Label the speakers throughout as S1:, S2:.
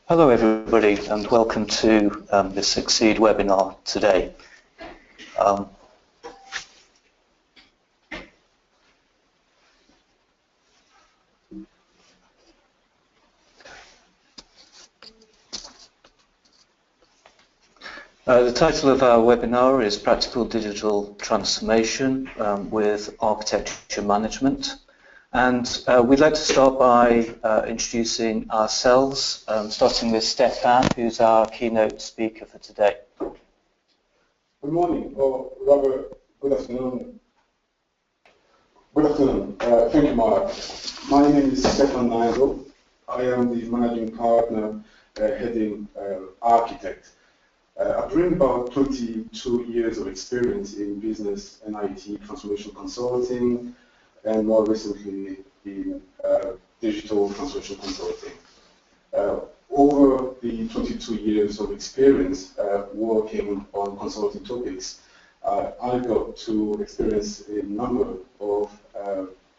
S1: Hello everybody and welcome to the Succeed webinar today. The title of our webinar is Practical Digital Transformation with Architecture Management. And we'd like to start by introducing ourselves, starting with Stefan, who's our keynote speaker for today.
S2: Good morning, or rather, good afternoon. Good afternoon. Thank you, Mark. My name is Stefan Nigel. I am the managing partner heading Arqitek. I bring about 22 years of experience in business and IT transformation consulting, and more recently in digital transformation consulting. Over the 22 years of experience working on consulting topics, I got to experience a number of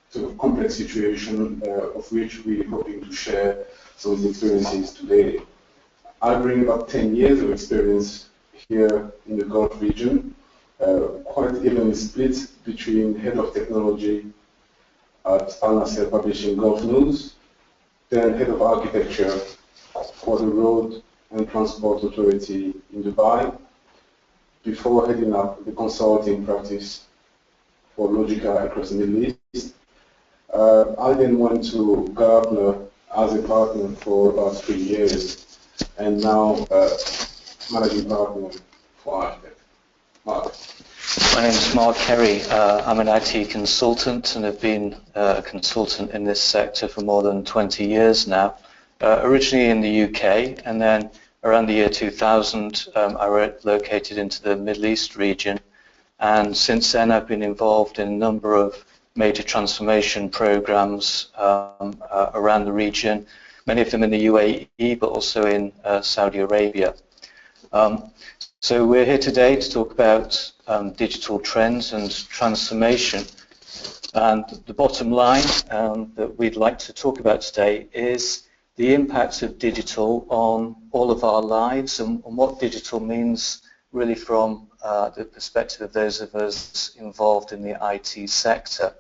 S2: sort of complex situations of which we're hoping to share some of the experiences today. I bring about 10 years of experience here in the Gulf region, quite evenly split between head of technology at Al Nasser Publishing Gulf News, then head of architecture for the Road and Transport Authority in Dubai, before heading up the consulting practice for Logica across the Middle East. I then went to Gartner as a partner for about 3 years, and now managing partner for Arqitek. Mark.
S1: My name is Mark Kerry. I'm an IT consultant and have been a consultant in this sector for more than 20 years now. Originally in the UK, and then around the year 2000 I relocated into the Middle East region, and since then I've been involved in a number of major transformation programs around the region, many of them in the UAE but also in Saudi Arabia. So we're here today to talk about digital trends and transformation, and the bottom line that we'd like to talk about today is the impact of digital on all of our lives and what digital means really from the perspective of those of us involved in the IT sector.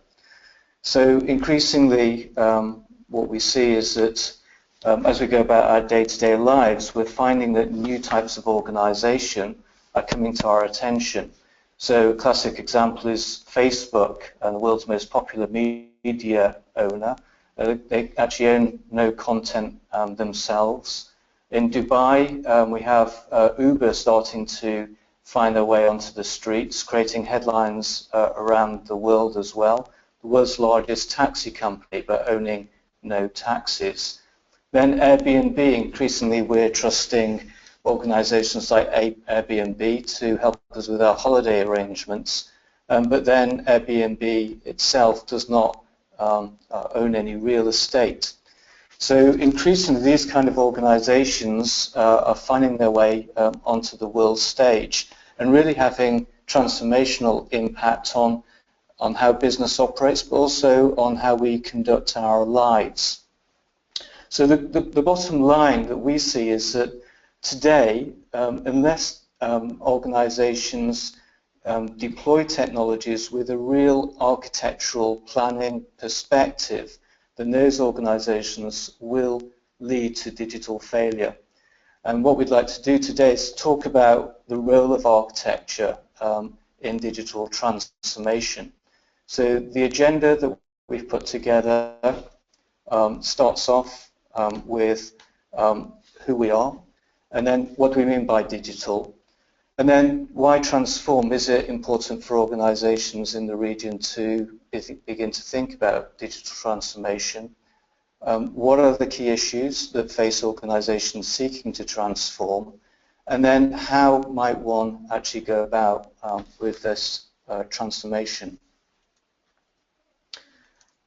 S1: So increasingly what we see is that as we go about our day-to-day lives, we're finding that new types of organization are coming to our attention. So a classic example is Facebook, the world's most popular media owner. They actually own no content themselves. In Dubai, we have Uber starting to find their way onto the streets, creating headlines around the world as well. The world's largest taxi company, but owning no taxis. Then Airbnb, increasingly we're trusting organizations like Airbnb to help us with our holiday arrangements, but then Airbnb itself does not own any real estate. So increasingly these kind of organizations are finding their way onto the world stage and really having transformational impact on how business operates, but also on how we conduct our lives. So the bottom line that we see is that today, unless organizations deploy technologies with a real architectural planning perspective, then those organizations will lead to digital failure. And what we'd like to do today is talk about the role of architecture in digital transformation. So the agenda that we've put together starts off with who we are, and then what do we mean by digital, and then why transform? Is it important for organizations in the region to begin to think about digital transformation? What are the key issues that face organizations seeking to transform? And then how might one actually go about with this transformation?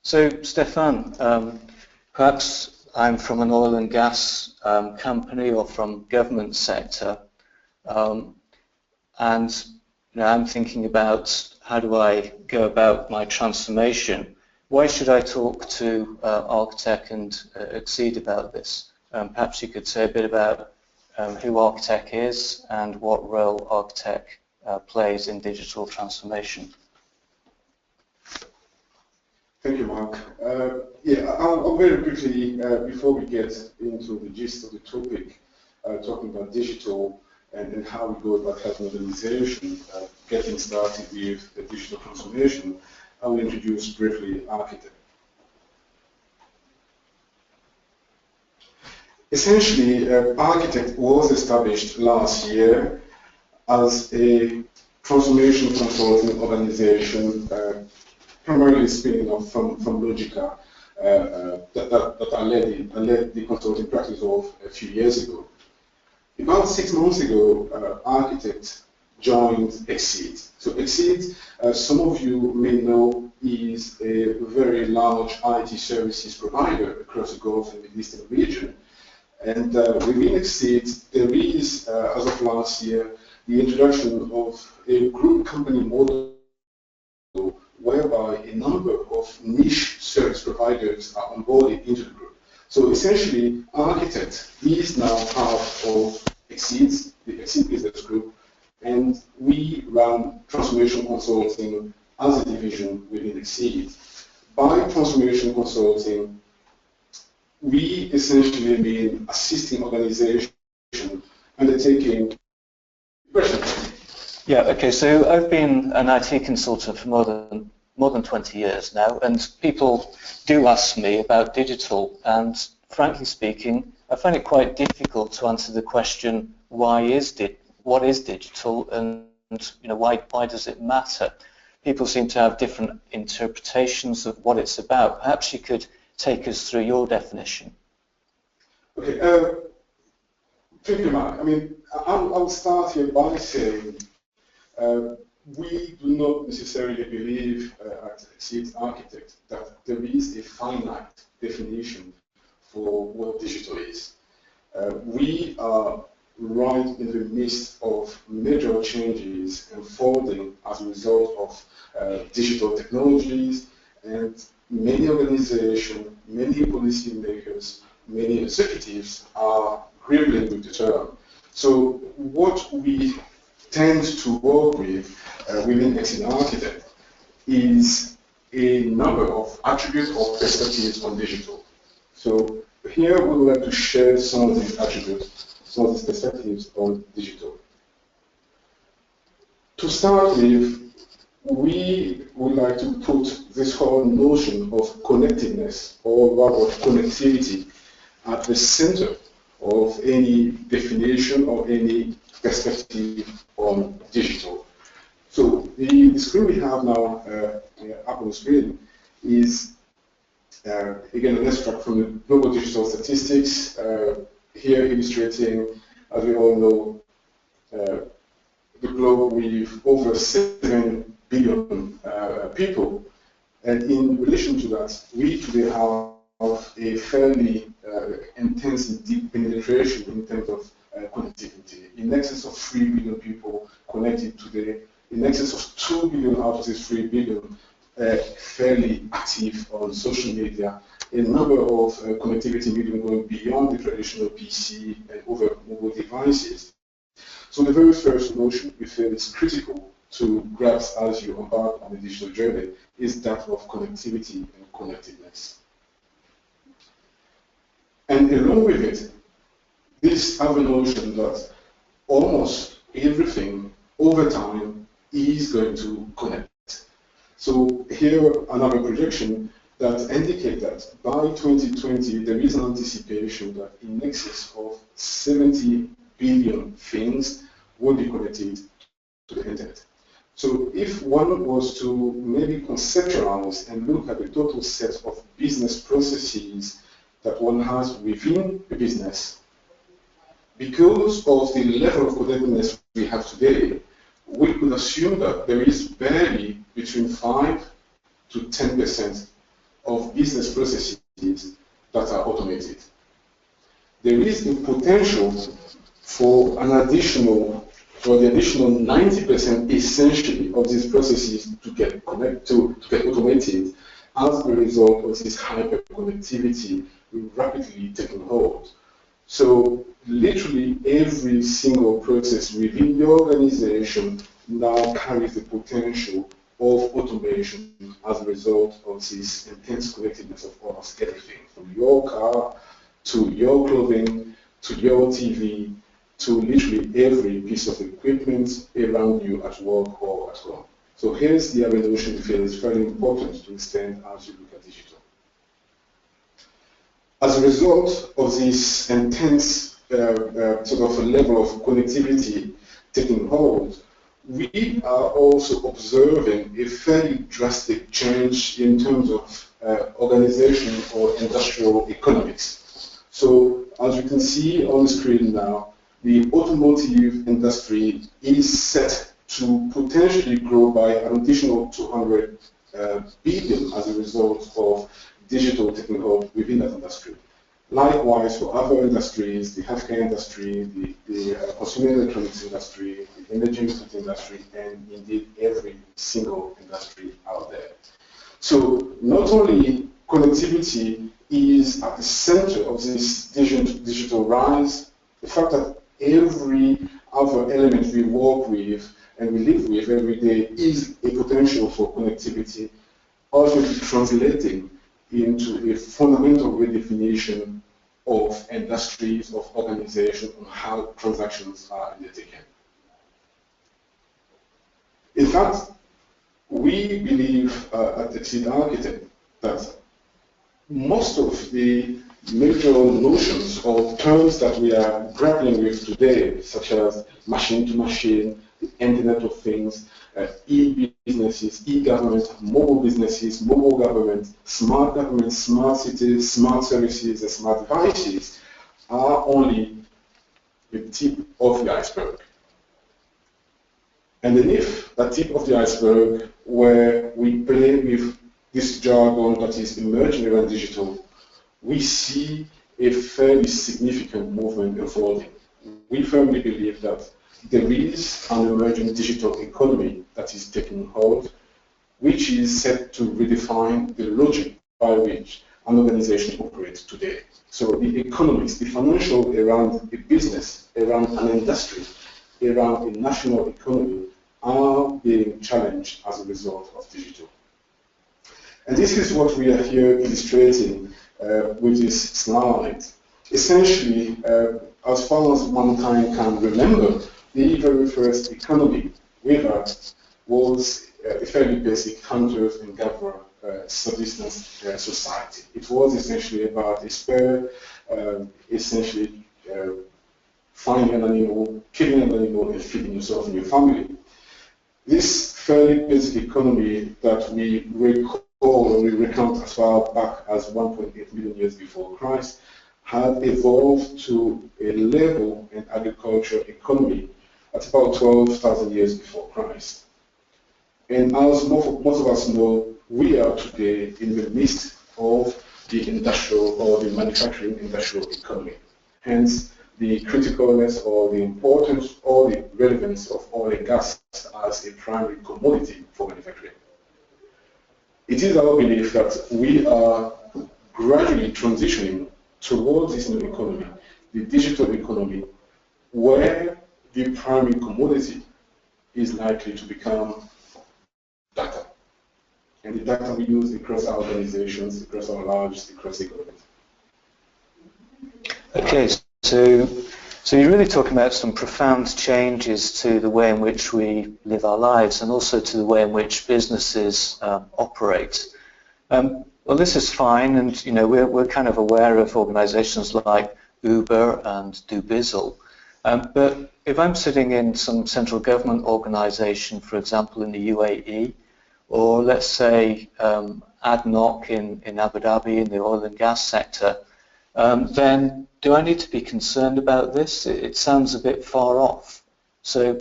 S1: So Stefan, perhaps I'm from an oil and gas company or from government sector, and I'm thinking about how do I go about my transformation. Why should I talk to Arqitek and Exceed about this? Perhaps you could say a bit about who Arqitek is and what role Arqitek plays in digital transformation.
S2: Thank you, Mark. Yeah, I'll very quickly, before we get into the gist of the topic, talking about digital and how we go about helping organization getting started with the digital transformation, I will introduce briefly Arqitek. Essentially, Arqitek was established last year as a transformation consulting organization, primarily spinning off from Logica, that I led the consulting practice of a few years ago. About 6 months ago, Arqitek joined ICEBERG. So ICEBERG, some of you may know, is a very large IT services provider across the Gulf and Middle Eastern region. And within ICEBERG, there is, as of last year, the introduction of a group company model whereby a number of niche service providers are onboarded into the group. So essentially, Arqitek is now part of ICEBERG, the ICEBERG business group, and we run transformation consulting as a division within ICEBERG. By transformation consulting, we essentially mean assisting organizations undertaking.
S1: Yeah, okay, so I've been an IT consultant for more than 20 years now, and people do ask me about digital, and frankly speaking, I find it quite difficult to answer the question, what is digital, and why does it matter? People seem to have different interpretations of what it's about. Perhaps you could take us through your definition.
S2: Okay, thank you, Mark. I mean, I'll start here by saying we do not necessarily believe at Arqitek that there is a finite definition for what digital is. We are right in the midst of major changes unfolding as a result of digital technologies, and many organizations, many policymakers, many executives are grappling with the term. So what we tend to work with within Arqitek is a number of attributes or perspectives on digital. So here we would like to share some of these attributes, some of these perspectives on digital. To start with, we would like to put this whole notion of connectedness, or rather connectivity, at the center of any definition or any perspective on digital. So the screen we have now up on the screen is again an extract from the Global Digital Statistics, here illustrating, as we all know, the globe with over 7 billion people, and in relation to that, we today have a fairly intense and deep penetration in terms of connectivity. In excess of 3 billion people connected today, in excess of 2 billion out of this 3 billion fairly active on social media, a number of connectivity medium going beyond the traditional PC and over mobile devices. So the very first notion we feel is critical to grasp as you embark on the digital journey is that of connectivity and connectedness. And along with it, this other notion that almost everything over time is going to connect. So here another projection that indicates that by 2020 there is an anticipation that in excess of 70 billion things will be connected to the internet. So if one was to maybe conceptualize and look at the total set of business processes that one has within the business, because of the level of connectedness we have today, we could assume that there is barely between 5 to 10% of business processes that are automated. There is the potential for the additional 90% essentially of these processes to get automated as a result of this hyper-connectivity rapidly taking hold. So literally every single process within the organization now carries the potential of automation as a result of this intense connectedness of almost everything, from your car to your clothing to your TV to literally every piece of equipment around you at work or at home. So here's the evolution we feel is very important to extend as you look at digital. As a result of this intense sort of a level of connectivity taking hold, we are also observing a fairly drastic change in terms of organization or industrial economics. So as you can see on the screen now, the automotive industry is set to potentially grow by an additional 200 billion as a result of digital taking hold within that industry. Likewise, for other industries, the healthcare industry, the consumer electronics industry, the energy utility industry, and indeed every single industry out there. So not only connectivity is at the center of this digital rise, the fact that every other element we work with and we live with every day is a potential for connectivity, ultimately translating into a fundamental redefinition of industries, of organizations, on how transactions are undertaken. In fact, we believe at Arqitek that most of the major notions or terms that we are grappling with today, such as machine-to-machine, the Internet of Things, e-businesses, e-government, mobile businesses, mobile government, smart cities, smart services, and smart devices are only the tip of the iceberg. Underneath that tip of the iceberg, where we play with this jargon that is emerging around digital, we see a fairly significant movement unfolding. We firmly believe that there is an emerging digital economy that is taking hold, which is set to redefine the logic by which an organization operates today. So the economics, the financial around a business, around an industry, around a national economy are being challenged as a result of digital. And this is what we are here illustrating with this slide. Essentially, as far as mankind can remember, the very first economy we had was a fairly basic hunters and gatherer subsistence society. It was essentially about a spur, essentially finding an animal, killing an animal, and feeding yourself and your family. This fairly basic economy that we recall and we recount as far back as 1.8 million years before Christ had evolved to a level in agriculture economy at about 12,000 years before Christ. And as most of us know, we are today in the midst of the industrial or the manufacturing industrial economy. Hence, the criticalness or the importance or the relevance of oil and gas as a primary commodity for manufacturing. It is our belief that we are gradually transitioning towards this new economy, the digital economy, where the primary commodity is likely to become data. And the data we use across our organizations, across our lives, across the government.
S1: Okay, so you're really talking about some profound changes to the way in which we live our lives and also to the way in which businesses operate. Well, this is fine, and we're kind of aware of organizations like Uber and Dubizzle. But if I'm sitting in some central government organization, for example, in the UAE, or let's say ADNOC in Abu Dhabi in the oil and gas sector, then do I need to be concerned about this? It sounds a bit far off. So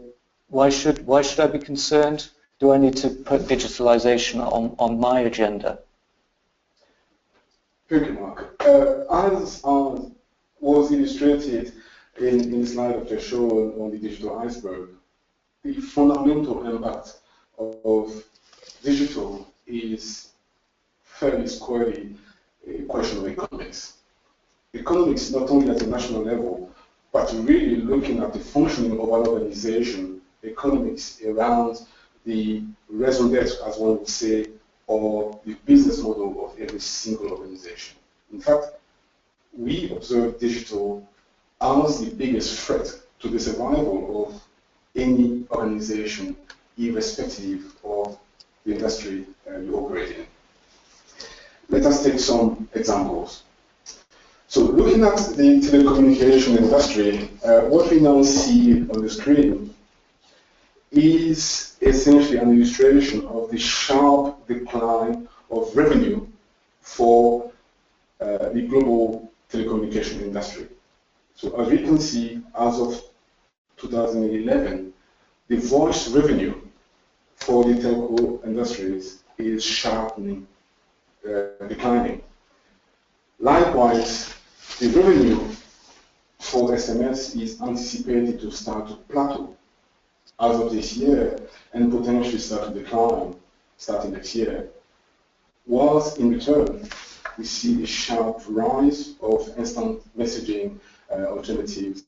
S1: why should I be concerned? Do I need to put digitalization on my agenda?
S2: Thank you, Mark. As was illustrated in the slide that I showed on the digital iceberg, the fundamental impact of digital is fairly squarely a question of economics. economics not only at a national level, but really looking at the functioning of an organization, economics around the raison d'etre, as one would say, or the business model of every single organization. In fact, we observe digital as the biggest threat to the survival of any organization, irrespective of the industry you operate in. Let us take some examples. So looking at the telecommunication industry, what we now see on the screen is essentially an illustration of the sharp decline of revenue for the global telecommunication industry. So as we can see, as of 2011, the voice revenue for the telco industries is sharply declining. Likewise, the revenue for SMS is anticipated to start to plateau as of this year and potentially start to decline starting next year. Whilst in return, we see the sharp rise of instant messaging alternatives,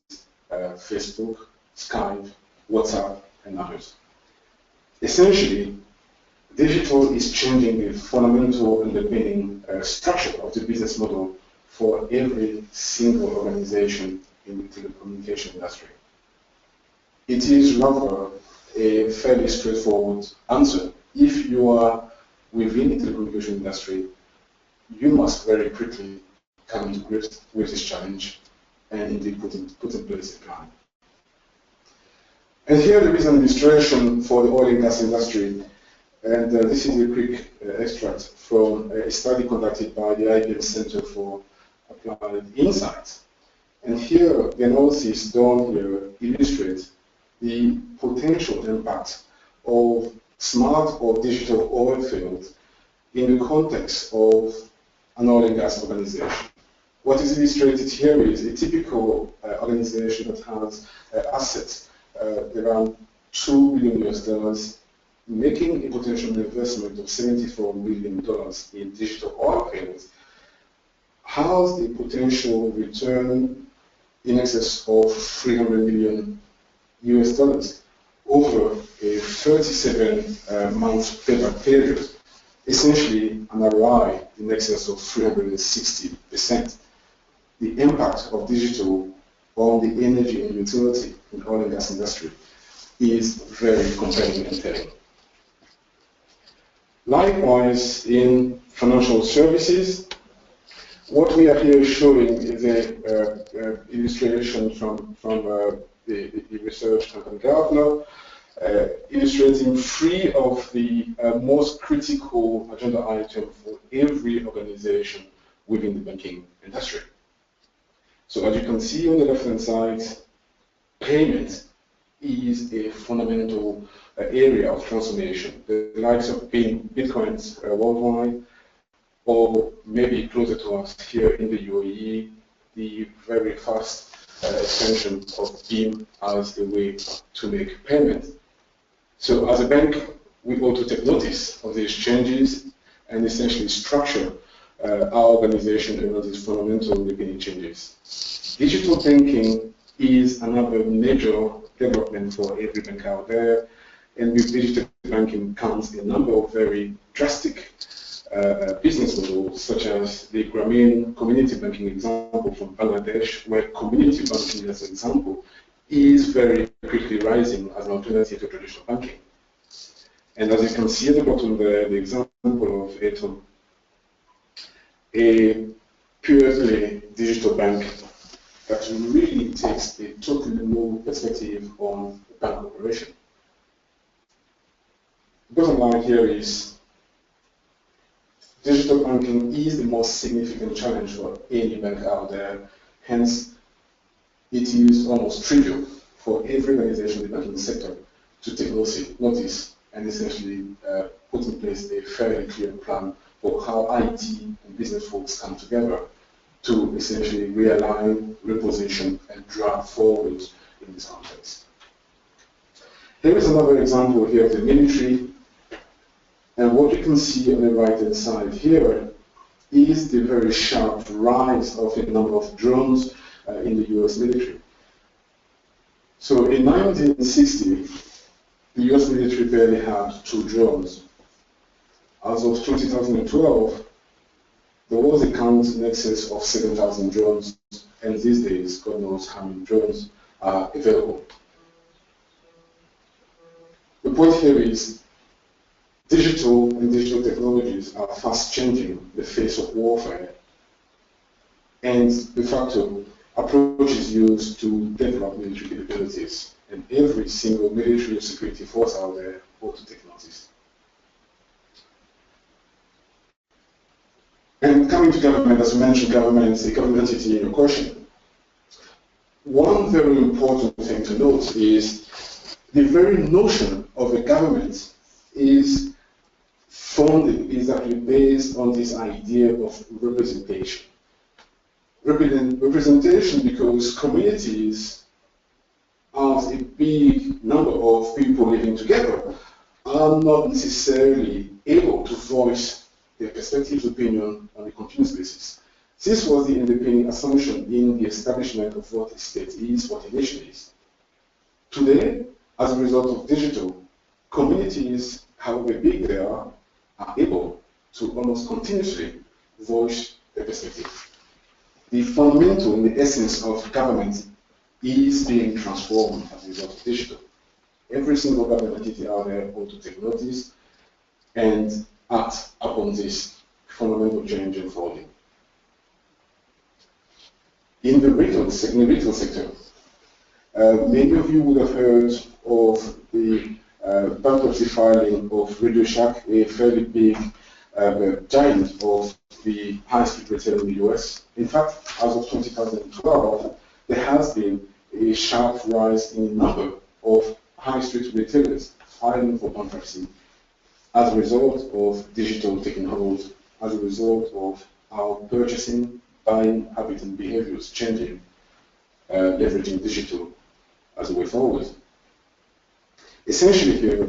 S2: Facebook, Skype, WhatsApp, and others. Essentially, digital is changing the fundamental underpinning structure of the business model for every single organization in the telecommunication industry. It is rather a fairly straightforward answer. If you are within the telecommunication industry, you must very quickly come to grips with this challenge and indeed put in place a plan. And here there is an illustration for the oil and gas industry, and this is a quick extract from a study conducted by the IBM Center for Applied Insights. And here the analysis done here illustrates the potential impact of smart or digital oil fields in the context of an oil and gas organization. What is illustrated here is a typical organization that has assets around $2 billion, making a potential investment of $74 million in digital oil fields, has a potential return in excess of $300 million over a 37-month payback period, essentially an ROI in excess of 360%. The impact of digital on the energy and utility in the oil and gas industry is very compelling and telling. Likewise, in financial services, what we are here showing is an illustration from the research company Gartner, illustrating 3 of the most critical agenda items for every organization within the banking industry. So as you can see on the left-hand side, payment is a fundamental area of transformation. The likes of Bitcoins worldwide, or maybe closer to us here in the UAE, the very fast extension of BEAM as a way to make payment. So as a bank, we ought to take notice of these changes and essentially structure our organization around these fundamental underpinning changes. Digital banking is another major development for every bank out there, and with digital banking comes a number of very drastic business models, such as the Grameen community banking example from Bangladesh, where community banking, as an example, is very quickly rising as an alternative to traditional banking. And as you can see at the bottom there, the example of Atom, a purely digital bank that really takes a totally new perspective on bank operation. The bottom line here is digital banking is the most significant challenge for any bank out there. Hence, it is almost trivial for every organization in the banking sector to take notice and essentially put in place a fairly clear plan for how IT and business folks come together to essentially realign, reposition, and drive forward in this context. Here is another example here of the military. And what you can see on the right-hand side here is the very sharp rise of a number of drones in the US military. So in 1960, the US military barely had 2 drones. As of 2012, there was a count in excess of 7,000 drones, and these days, God knows how many drones are available. The point here is digital and digital technologies are fast changing the face of warfare, and de facto approaches used to develop military capabilities, and every single military or security force out there ought to take notice. And coming to government, as you mentioned, government is a government entity in your question. One very important thing to note is the very notion of a government is founded, is actually based on this idea of representation. Representation because communities, as a big number of people living together, are not necessarily able to voice their perspectives, opinion on a continuous basis. This was the underpinning assumption in the establishment of what a state is, what a nation is. Today, as a result of digital, communities, however big they are able to almost continuously voice their perspective. The fundamental and the essence of government is being transformed as a result of digital. Every single government entity out there ought to take notice and act upon this fundamental change unfolding. In the retail sector, many of you would have heard of the bankruptcy filing of Radio Shack, a fairly big giant of the high-street retail in the US. In fact, as of 2012, there has been a sharp rise in the number of high-street retailers filing for bankruptcy as a result of digital taking hold, as a result of our purchasing, buying habits and behaviors changing, leveraging digital as a way forward. Essentially here,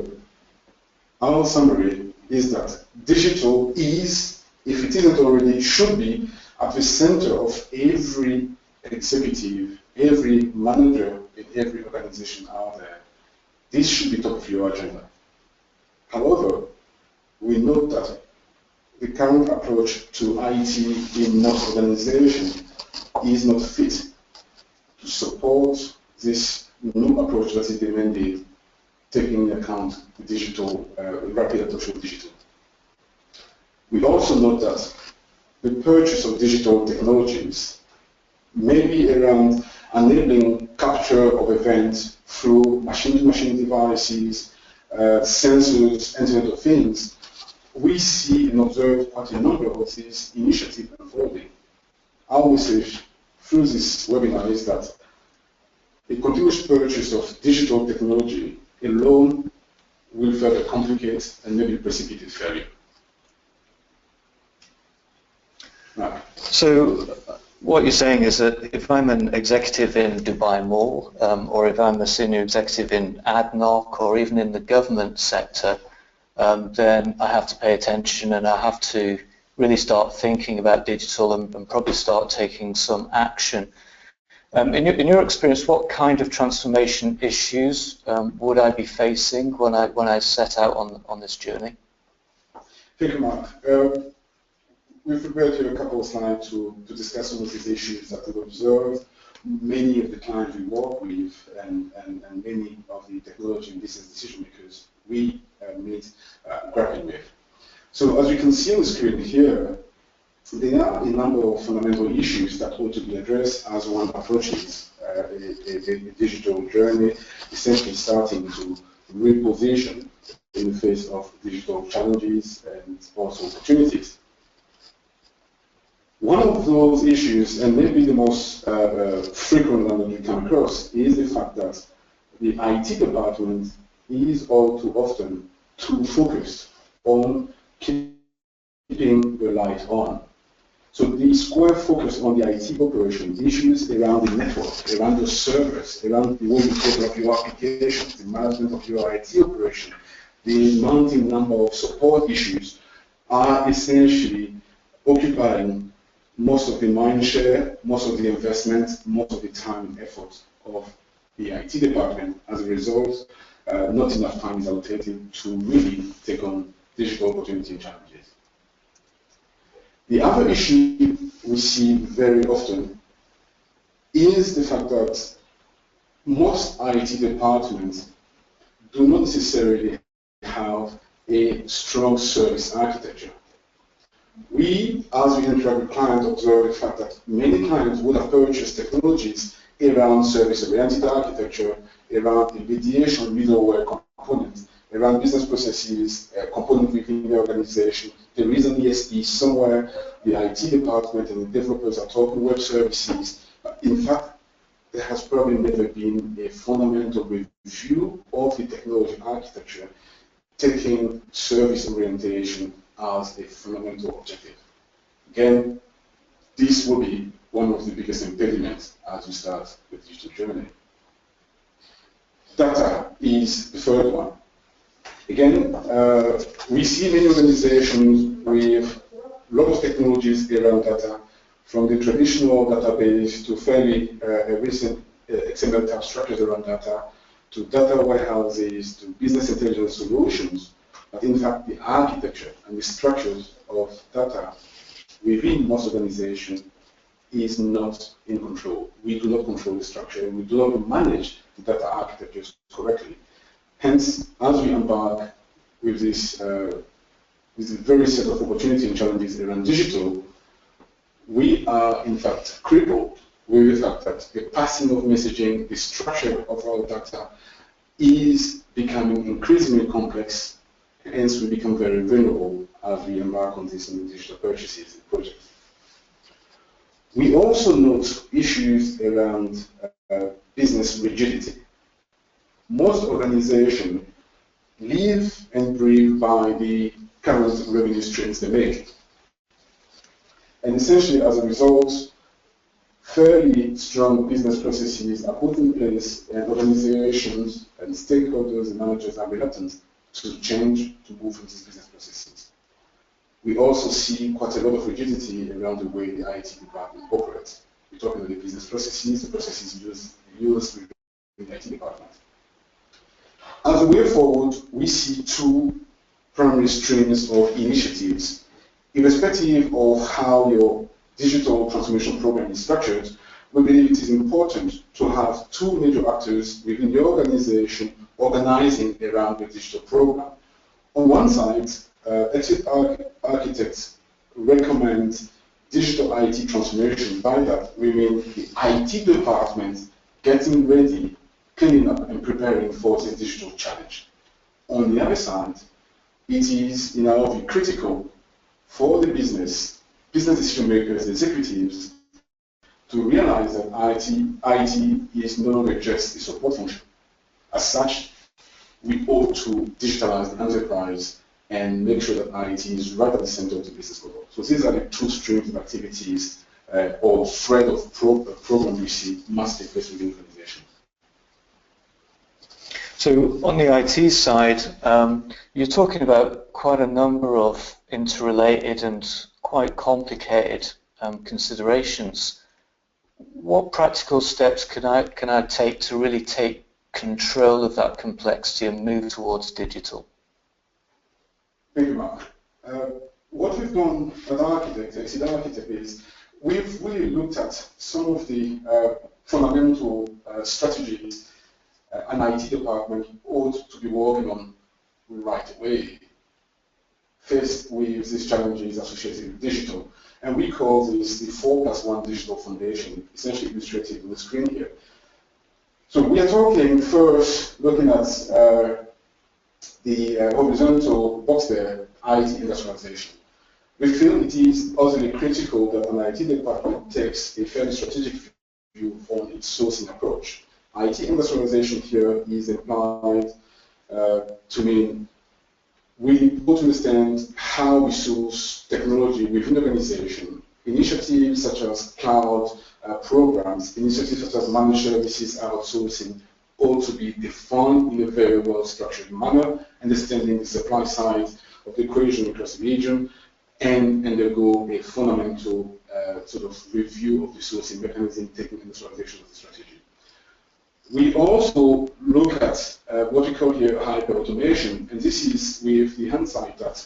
S2: our summary is that digital is, if it isn't already, should be at the center of every executive, every manager in every organization out there. This should be top of your agenda. However, we note that the current approach to IT in most organizations is not fit to support this new approach that is demanded, taking into account the digital, rapid adoption of digital. We also note that the purchase of digital technologies may be around enabling capture of events through machine-to-machine devices, sensors, Internet of Things. We see and observe quite a number of these initiatives unfolding. Our message through this webinar is that a continuous purchase of digital technology alone will further complicate and maybe precipitate failure. Right.
S1: So what you're saying is that if I'm an executive in Dubai Mall, or if I'm a senior executive in ADNOC, or even in the government sector, then I have to pay attention and I have to really start thinking about digital and probably start taking some action. In your experience, what kind of transformation issues would I be facing when I set out on this journey?
S2: Thank you, Mark. We've prepared here a couple of slides to discuss some of these issues that we've observed. Many of the clients we work with and many of the technology and business decision makers we meet grappling with. So as you can see on the screen here, there are a number of fundamental issues that ought to be addressed as one approaches a digital journey, essentially starting to reposition in the face of digital challenges and also opportunities. One of those issues, and maybe the most frequent one that we come across, is the fact that the IT department is all too often too focused on keeping the light on. So the square focus on the IT operation, issues around the network, around your servers, around the way you develop your applications, the management of your IT operation, the mounting number of support issues are essentially occupying most of the mind share, most of the investment, most of the time and effort of the IT department. As a result, not enough time is allocated to really take on digital opportunity and challenges. The other issue we see very often is the fact that most IT departments do not necessarily have a strong service architecture. We, as we interact with clients, observe the fact that many clients would have purchased technologies around service-oriented architecture, around a mediation middleware component, around business processes, component within the organization. There is an ESP somewhere, the IT department and the developers are talking web services. In fact, there has probably never been a fundamental review of the technology architecture, taking service orientation as a fundamental objective. Again, this will be one of the biggest impediments as we start the digital journey. Data is the third one. Again, we see many organizations with a lot of technologies around data, from the traditional database to fairly recent XML type structures around data, to data warehouses, to business intelligence solutions. But in fact, the architecture and the structures of data within most organizations is not in control. We do not control the structure, we do not manage the data architectures correctly. Hence, as we embark with this very set of opportunities and challenges around digital, we are in fact crippled with the fact that the passing of messaging, the structure of our data is becoming increasingly complex, hence we become very vulnerable as we embark on these new digital purchases and projects. We also note issues around business rigidity. Most organizations live and breathe by the current revenue streams they make. And essentially, as a result, fairly strong business processes are put in place, and organizations and stakeholders and managers are reluctant to change, to move from these business processes. We also see quite a lot of rigidity around the way the IT department operates. We're talking about the business processes, the processes used within the IT department. As a way forward, we see two primary streams of initiatives. Irrespective of how your digital transformation program is structured, we believe it is important to have two major actors within your organization organizing around the digital program. On one side, Arqitek recommends digital IT transformation. By that, we mean the IT department getting ready, cleaning up and preparing for the digital challenge. On the other side, it is, in our view, critical for the business decision makers, executives, to realize that IT is no longer just a support function. As such, we ought to digitalize the enterprise and make sure that IT is right at the center of the business model. So these are the two streams of activities or thread of program we see must take place within the organization.
S1: So on the IT side, you're talking about quite a number of interrelated and quite complicated considerations. What practical steps can I take to really take control of that complexity and move towards digital?
S2: Thank you, Mark. What we've done at Arqitek is we've really looked at some of the fundamental strategies an IT department ought to be working on right away, faced with these challenges associated with digital. And we call this the 4+1 digital foundation, essentially illustrated on the screen here. So we are talking first, looking at the horizontal box there, IT industrialization. We feel it is utterly critical that an IT department takes a fairly strategic view on its sourcing approach. IT industrialization here is implied to mean we ought to understand how we source technology within the organization. Initiatives such as cloud programs, initiatives such as managed services outsourcing ought to be defined in a very well structured manner, understanding the supply side of the equation across the region, and undergo a fundamental sort of review of the sourcing mechanism, taking industrialization of the strategy. We also look at what we call here hyper-automation, and this is with the hindsight that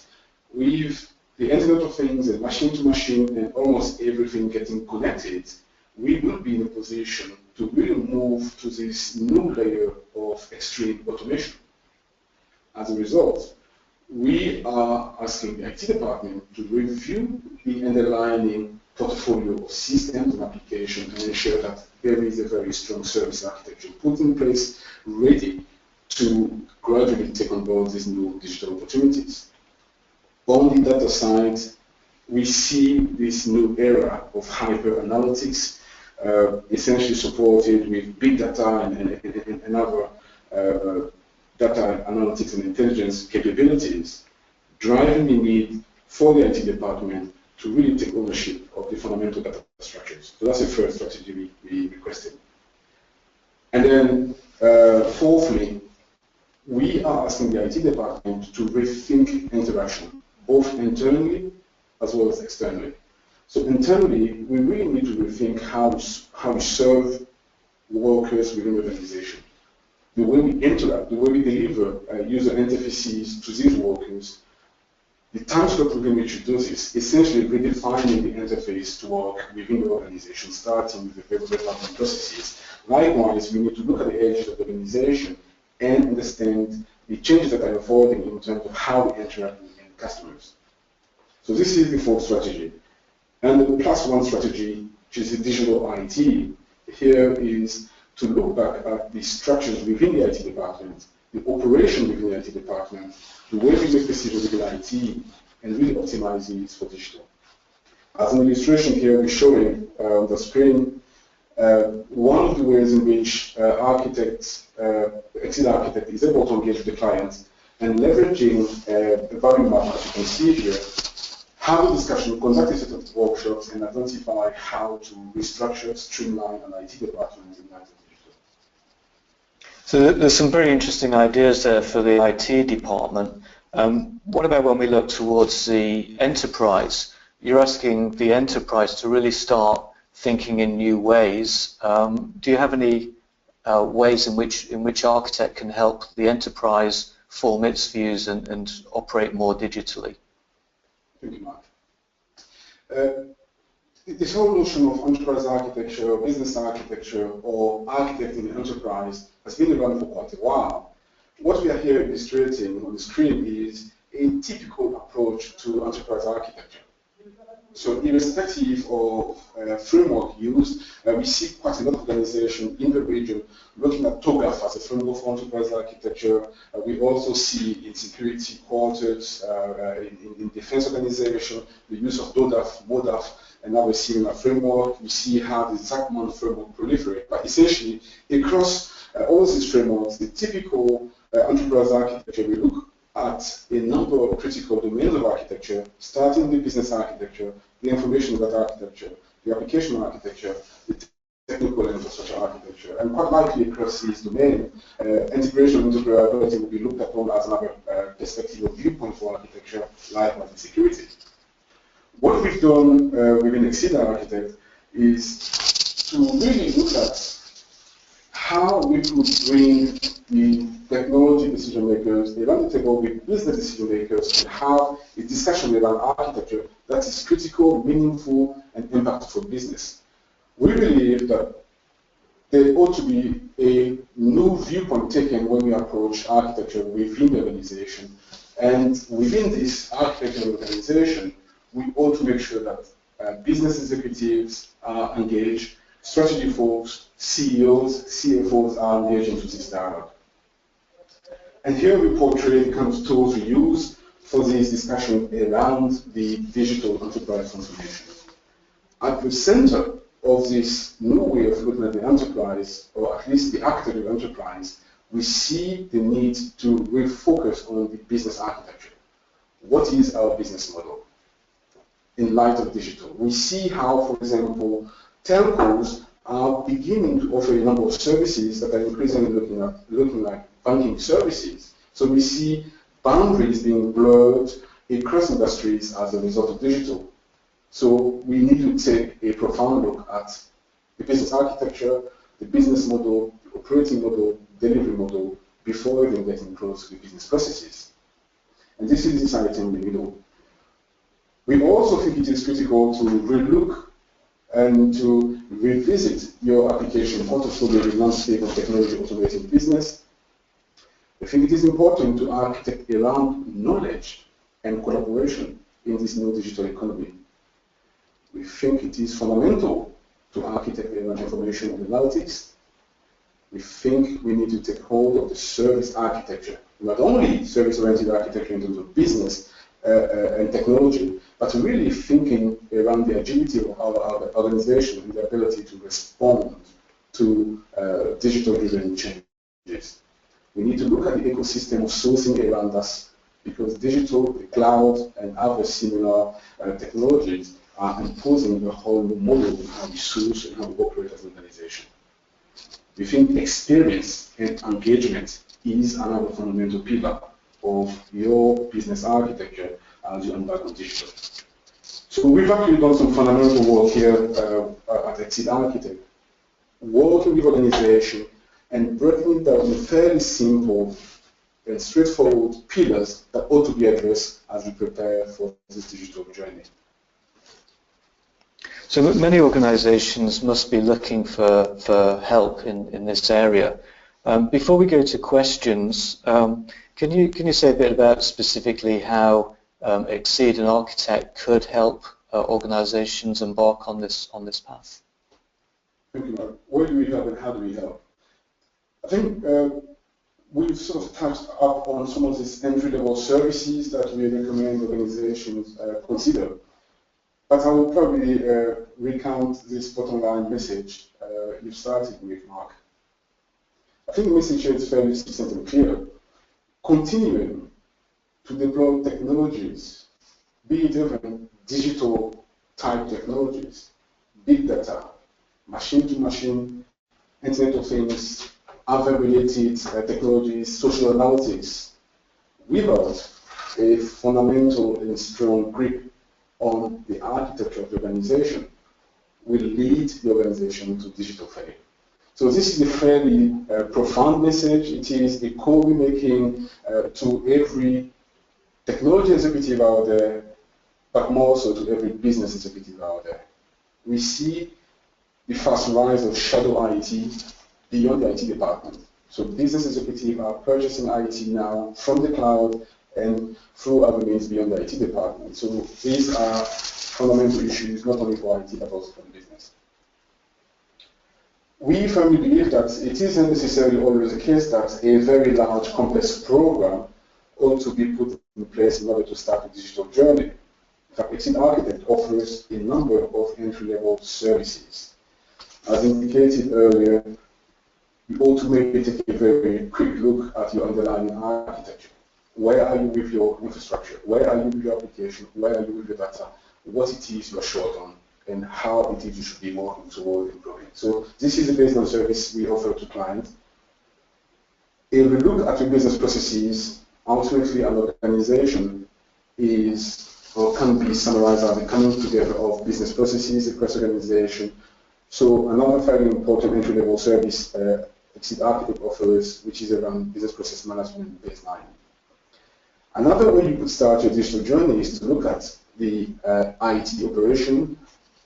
S2: with the Internet of Things and machine-to-machine and almost everything getting connected, we will be in a position to really move to this new layer of extreme automation. As a result, we are asking the IT department to review the underlying portfolio of systems and applications and ensure that there is a very strong service architecture put in place, ready to gradually take on board these new digital opportunities. On the data side, we see this new era of hyper-analytics, essentially supported with big data and other data analytics and intelligence capabilities, driving the need for the IT department to really take ownership of the fundamental data structures. So that's the first strategy we requested. And then, fourthly, we are asking the IT department to rethink interaction, both internally as well as externally. So internally, we really need to rethink how we serve workers within the organization. The way we interact, the way we deliver user interfaces to these workers, the time slot within which you do this, essentially redefining the interface to work within the organization, starting with the development processes. Likewise, we need to look at the edges of the organization and understand the changes that are evolving in terms of how we interact with customers. So this is the fourth strategy. And the plus one strategy, which is the digital IT, here is to look back at the structures within the IT department, the operation within the IT department, the way we make decisions within IT, and really optimize it for digital. As an illustration here, we're showing on the screen one of the ways in which Arqitek is able to engage with the client and leveraging the value map, as you can see here, have a discussion, conduct a set of workshops, and identify how to restructure, streamline an IT department in light of digital.
S1: So there's some very interesting ideas there for the IT department. What about when we look towards the enterprise? You're asking the enterprise to really start thinking in new ways. Do you have any ways in which Arqitek can help the enterprise form its views and operate more digitally?
S2: Thank you, Mark. This whole notion of enterprise architecture, or business architecture, or architecting an enterprise has been around for quite a while. What we are here illustrating on the screen is a typical approach to enterprise architecture. So irrespective of framework used, we see quite a lot of organizations in the region looking at TOGAF as a framework for enterprise architecture. We also see in security quarters, in defense organization, the use of DODAF, MODAF, and now we're seeing a framework. We see how the ZACMAN framework proliferate. But essentially, across all these frameworks, the typical enterprise architecture, we look at a number of critical domains of architecture, starting with business architecture, the information data architecture, the application architecture, the technical infrastructure architecture, and quite likely across these domains, integration and interoperability will be looked upon as another perspective or viewpoint for architecture, likewise in security. What we've done within Arqitek is to really look at how we could bring the technology decision makers around the table with business decision makers and have a discussion around architecture that is critical, meaningful, and impactful for business. We believe that there ought to be a new viewpoint taken when we approach architecture within the organization. And within this architecture organization, we ought to make sure that business executives are engaged, strategy folks, CEOs, CFOs are engaged into this dialogue. And here we portray the kind of tools we use for this discussion around the digital enterprise transformation. At the center of this new way of looking at the enterprise, or at least the architecture of enterprise, we see the need to refocus on the business architecture. What is our business model in light of digital? We see how, for example, telcos are beginning to offer a number of services that are increasingly looking like banking services. So we see boundaries being blurred across industries as a result of digital. So we need to take a profound look at the business architecture, the business model, the operating model, delivery model, before even getting close to the business processes. And this is the item in the middle. We also think it is critical to relook and to revisit your application portfolio in the landscape of technology automating business. I think it is important to architect around knowledge and collaboration in this new digital economy. We think it is fundamental to architect around information and analytics. We think we need to take hold of the service architecture, not only service-oriented architecture in terms of business and technology, but really thinking around the agility of our organization and the ability to respond to digital-driven changes. We need to look at the ecosystem of sourcing around us, because digital, the cloud, and other similar technologies are imposing a whole new model of how we source and how we operate as an organization. We think experience and engagement is another fundamental pillar of your business architecture as you embark on digital. So we've actually done some fundamental work here at ICEBERG, working with organization and breaking it down in fairly simple and straightforward pillars that ought to be addressed as we prepare for this digital journey.
S1: So many organizations must be looking for help in this area. Before we go to questions, can you say a bit about specifically how Exceed and Arqitek could help organizations embark on this path?
S2: Thank you, Mark. Where do we help and how do we help? I think we've sort of touched up on some of these entry-level services that we recommend organizations consider. But I will probably recount this bottom line message you started with, Mark. I think the message here is fairly succinct and clear. Continuing to deploy technologies, be it even digital type technologies, big data, machine-to-machine, Internet of Things, other related technologies, social analytics, without a fundamental and strong grip on the architecture of the organization, will lead the organization to digital failure. So this is a fairly profound message. It is a call we're making to every technology executive out there, but more so to every business executive out there. We see the fast rise of shadow IT beyond the IT department. So business executives are purchasing IT now from the cloud and through other means beyond the IT department. So these are fundamental issues, not only for IT, but also for the business. We firmly believe that it isn't necessarily always the case that a very large, complex program ought to be put in place in order to start a digital journey. In fact, Arqitek offers a number of entry-level services. As indicated earlier, you ought to maybe take a very quick look at your underlying architecture. Where are you with your infrastructure? Where are you with your application? Where are you with your data? What it is you are short on, and how it is you should be working toward improving. So this is the baseline service we offer to clients. If we look at your business processes, ultimately an organization is, or can be summarized as the coming together of business processes across the organization. So another very important entry-level service Arqitek offers, which is around business process management baseline. Another way you could start your digital journey is to look at the IT operation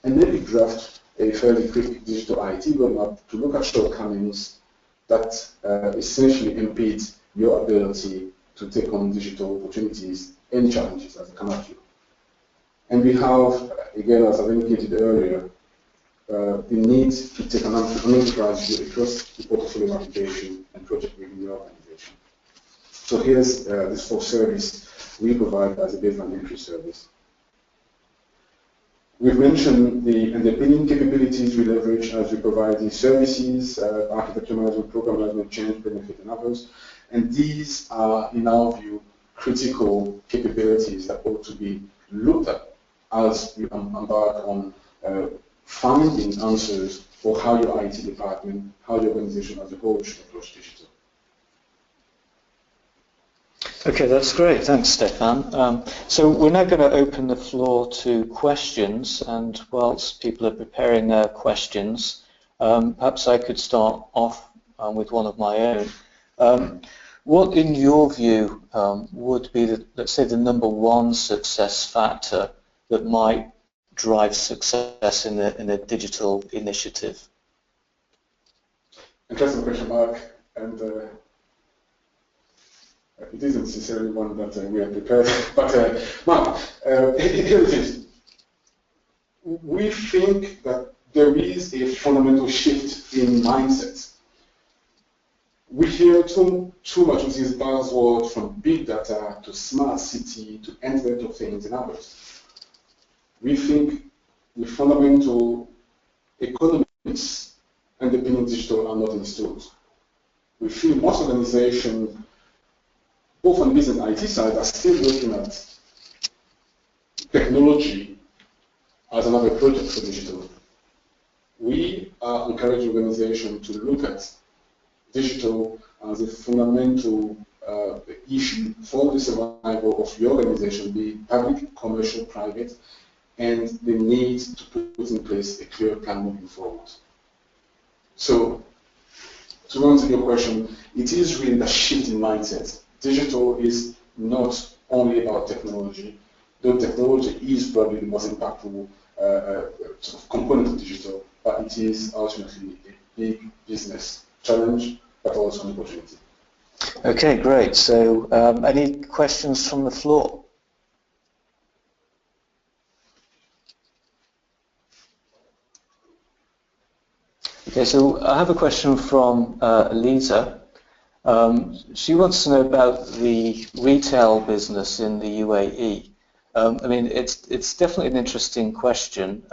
S2: and maybe draft a fairly quick digital IT roadmap to look at shortcomings that essentially impede your ability to take on digital opportunities and challenges as they come at you. And we have, again, as I've indicated earlier, the need to take an enterprise view across the portfolio application and project within your organization. So here's this full service we provide as a baseline entry service. We've mentioned the underpinning capabilities we leverage as we provide these services, architecture management, program management, change, benefit, and others. And these are, in our view, critical capabilities that ought to be looked at as you embark on finding answers for how your IT department, how your organization as a whole should approach digital.
S1: Okay, that's great. Thanks, Stefan. So we're now going to open the floor to questions, and whilst people are preparing their questions, perhaps I could start off with one of my own. What, in your view, would be, let's say, the number one success factor that might drive success in a digital initiative?
S2: Interesting question, Mark, and it isn't necessarily one that we are prepared, but Mark, here it is. We think that there is a fundamental shift in mindset. We hear too much of this buzzword, from big data to smart city to Internet of Things and others. We think the fundamental economics underpinning digital are not installed. We feel most organizations, both on the business and IT side, are still looking at technology as another project for digital. We are encouraging organizations to look at digital as a fundamental issue for the survival of your organization, be it public, commercial, private, and the need to put in place a clear plan moving forward. So, to answer your question, it is really the shift in mindset. Digital is not only about technology, though technology is probably the most impactful sort of component of digital, but it is ultimately a big business challenge, but also an opportunity.
S1: Okay, great. So, any questions from the floor? Okay, so I have a question from Lisa. She wants to know about the retail business in the UAE. I mean, it's definitely an interesting question.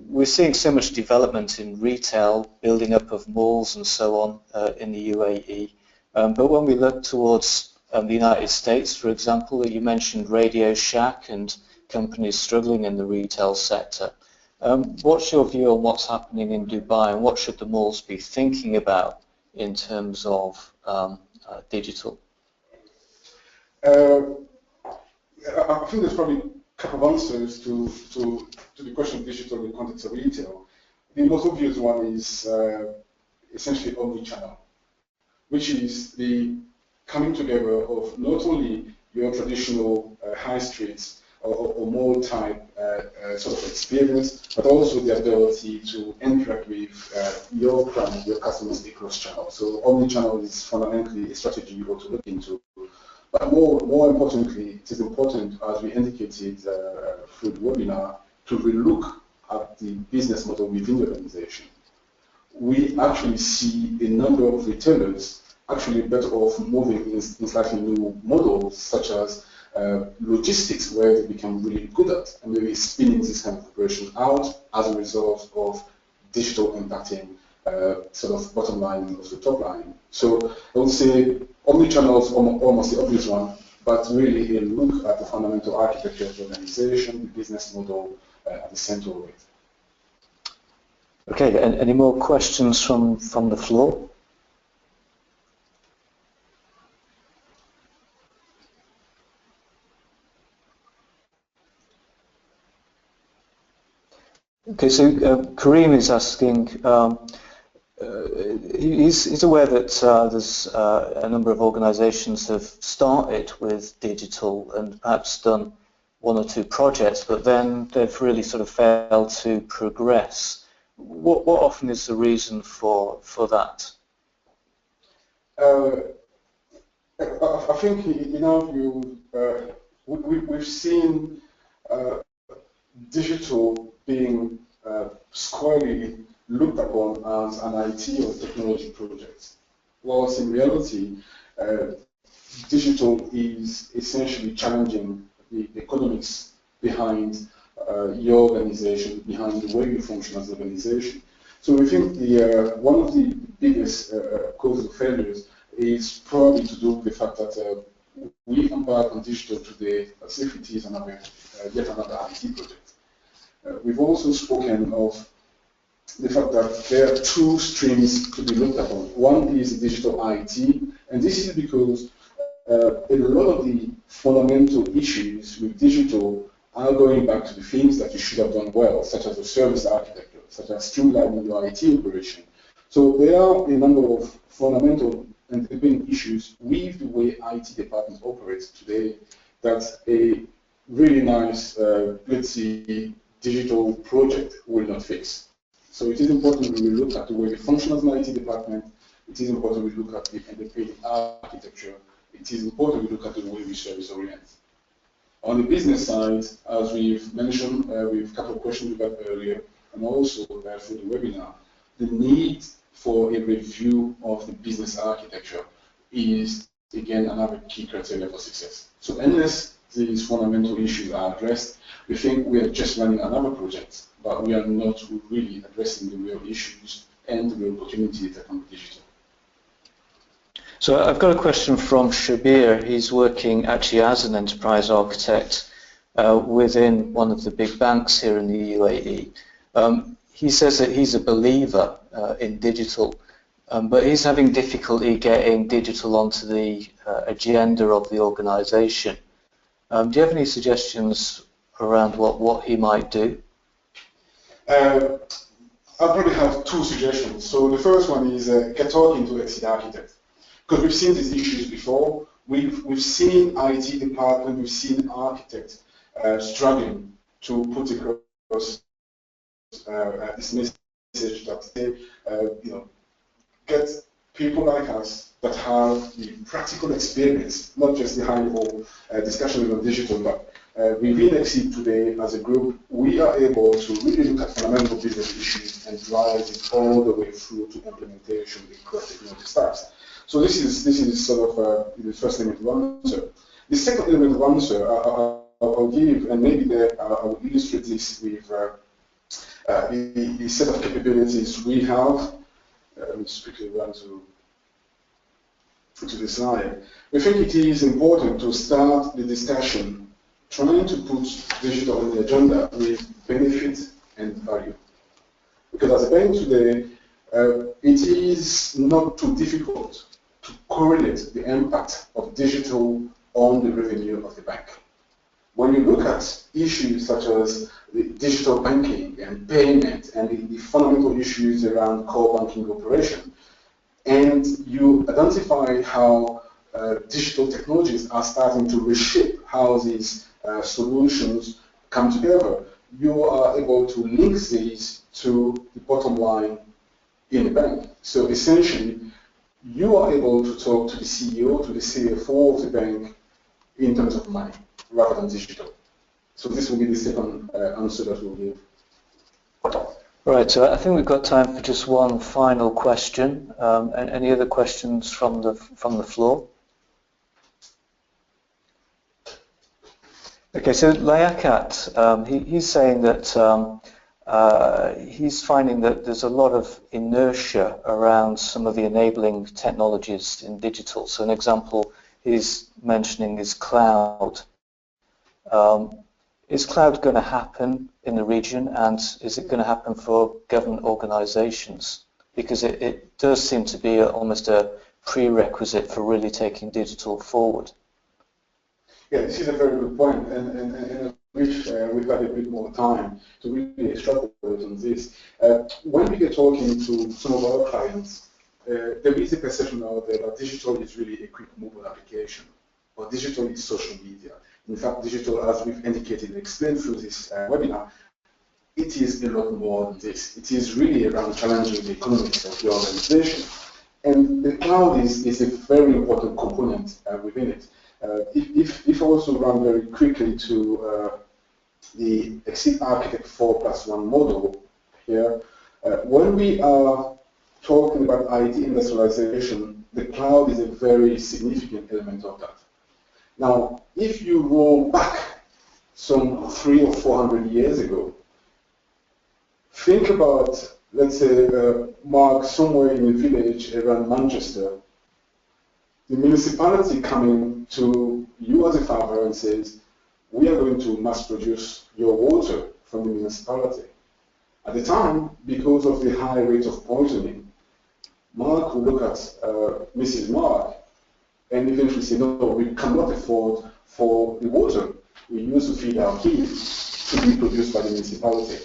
S1: We're seeing so much development in retail, building up of malls and so on in the UAE. But when we look towards the United States, for example, you mentioned Radio Shack and companies struggling in the retail sector. What's your view on what's happening in Dubai, and what should the malls be thinking about in terms of digital?
S2: I think there's probably a couple of answers to the question of digital in the context of retail. The most obvious one is essentially omnichannel, which is the coming together of not only your traditional high streets or mall type sort of experience, but also the ability to interact with your brand, your customers across channels. So omnichannel is fundamentally a strategy you ought to look into. But more importantly, it is important, as we indicated through the webinar, to relook at the business model within the organization. We actually see a number of retailers actually better off moving in slightly new models, such as logistics, where they become really good at, and maybe spinning this kind of operation out as a result of digital impacting sort of bottom line and also top line. So I would say omnichannel is almost the obvious one, but really a look at the fundamental architecture of the organization, the business model at the center of it.
S1: Okay, and any more questions from the floor? Okay, so Kareem is asking, he's aware that there's a number of organizations have started with digital and perhaps done one or two projects, but then they've really sort of failed to progress. What often is the reason for that?
S2: I think, in our view, we've seen digital being squarely looked upon as an IT or technology project, whilst in reality, digital is essentially challenging the economics behind your organization, behind the way you function as an organization. So we think one of the biggest causes of failures is probably to do with the fact that we embark on digital today as if it is yet another IT project. We've also spoken of the fact that there are two streams to be looked upon. One is digital IT, and this is because a lot of the fundamental issues with digital are going back to the things that you should have done well, such as the service architecture, such as streamlining your IT operation. So there are a number of fundamental and big issues with the way IT departments operate today that a really nice, let's see, digital project will not fix. So it is important we look at the way we function as an IT department. It is important we look at the independent architecture. It is important we look at the way we service orient. On the business side, as we've mentioned with a couple of questions we got earlier, and also through the webinar, the need for a review of the business architecture is, again, another key criteria for success. So unless these fundamental issues are addressed, we think we are just running another project, but we are not really addressing the real issues and the real opportunities that come with digital.
S1: So I've got a question from Shabir. He's working actually as an enterprise architect within one of the big banks here in the UAE. He says that he's a believer in digital, but he's having difficulty getting digital onto the agenda of the organization. Do you have any suggestions around what he might do?
S2: I probably have two suggestions. So the first one is get talking to exit architects, because we've seen these issues before. We've seen IT department, we've seen architects struggling to put across this message that they, get people like us that have the practical experience, not just the high-level discussion on digital, but within Exceed today as a group, we are able to really look at fundamental business issues and drive it all the way through to implementation across technology stacks. So this is sort of the first element of answer. The second element of answer I'll give, and maybe there I will illustrate this with the set of capabilities we have. Let me just quickly run to the slide. We think it is important to start the discussion trying to put digital on the agenda with benefit and value. Because as a bank today, it is not too difficult to correlate the impact of digital on the revenue of the bank. When you look at issues such as the digital banking and payment and the fundamental issues around core banking operation, and you identify how digital technologies are starting to reshape how these solutions come together, you are able to link these to the bottom line in the bank. So essentially, you are able to talk to the CEO, to the CFO of the bank in terms of money, rather than digital. So this will be the second answer that we'll give.
S1: Right, so I think we've got time for just one final question. And any other questions from the floor? Okay, so Layakat, he's saying that he's finding that there's a lot of inertia around some of the enabling technologies in digital. So an example he's mentioning is cloud. Is cloud going to happen in the region, and is it going to happen for government organizations? Because it does seem to be almost a prerequisite for really taking digital forward.
S2: Yeah, this is a very good point, and I wish we've got a bit more time to really extrapolate on this. When we get talking to some of our clients, there is a perception out there that digital is really a quick mobile application, or digital is social media. In fact, digital, as we've indicated and explained through this webinar, it is a lot more than this. It is really around challenging the economics of the organization. And the cloud is a very important component within it. If I also run very quickly to the Exceed Arqitek 4+1 model here, when we are talking about IT industrialization, the cloud is a very significant element of that. Now, if you roll back some 300 or 400 years ago, think about, let's say, Mark, somewhere in a village around Manchester, the municipality coming to you as a farmer and says, we are going to mass produce your water from the municipality. At the time, because of the high rate of poisoning, Mark will look at Mrs. Mark and eventually say, no, we cannot afford for the water we use to feed our kids to be produced by the municipality.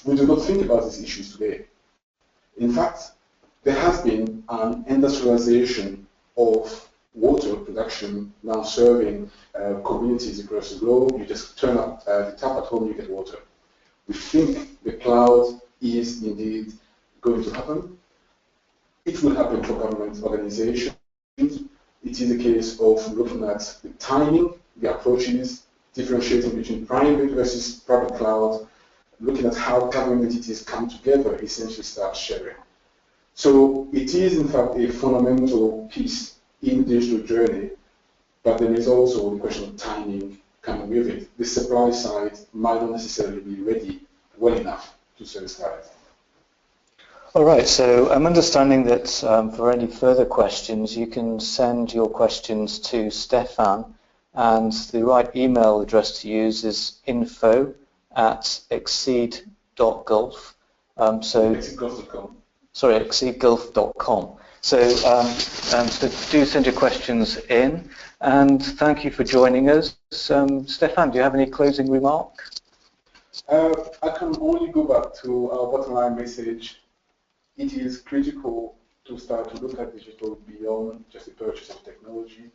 S2: We do not think about these issues today. In fact, there has been an industrialization of water production now serving communities across the globe. You just turn up the tap at home, you get water. We think the cloud is indeed going to happen. It will happen for government organizations. It is a case of looking at the timing, the approaches, differentiating between private versus private cloud, looking at how government entities come together, essentially start sharing. So it is, in fact, a fundamental piece in the digital journey, but there is also the question of timing coming with it. The supply side might not necessarily be ready well enough to satisfy it.
S1: All right, so I'm understanding that for any further questions, you can send your questions to Stefan, and the right email address to use is info@exceed.gulf.
S2: Exceedgulf.com.
S1: Sorry, exceedgulf.com. So do send your questions in, and thank you for joining us. Stefan, do you have any closing remark?
S2: I can only go back to our bottom line message. It is critical to start to look at digital beyond just the purchase of technology,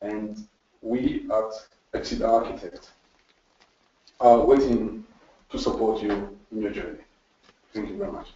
S2: and we at Exceed Arqitek are waiting to support you in your journey. Thank you very much.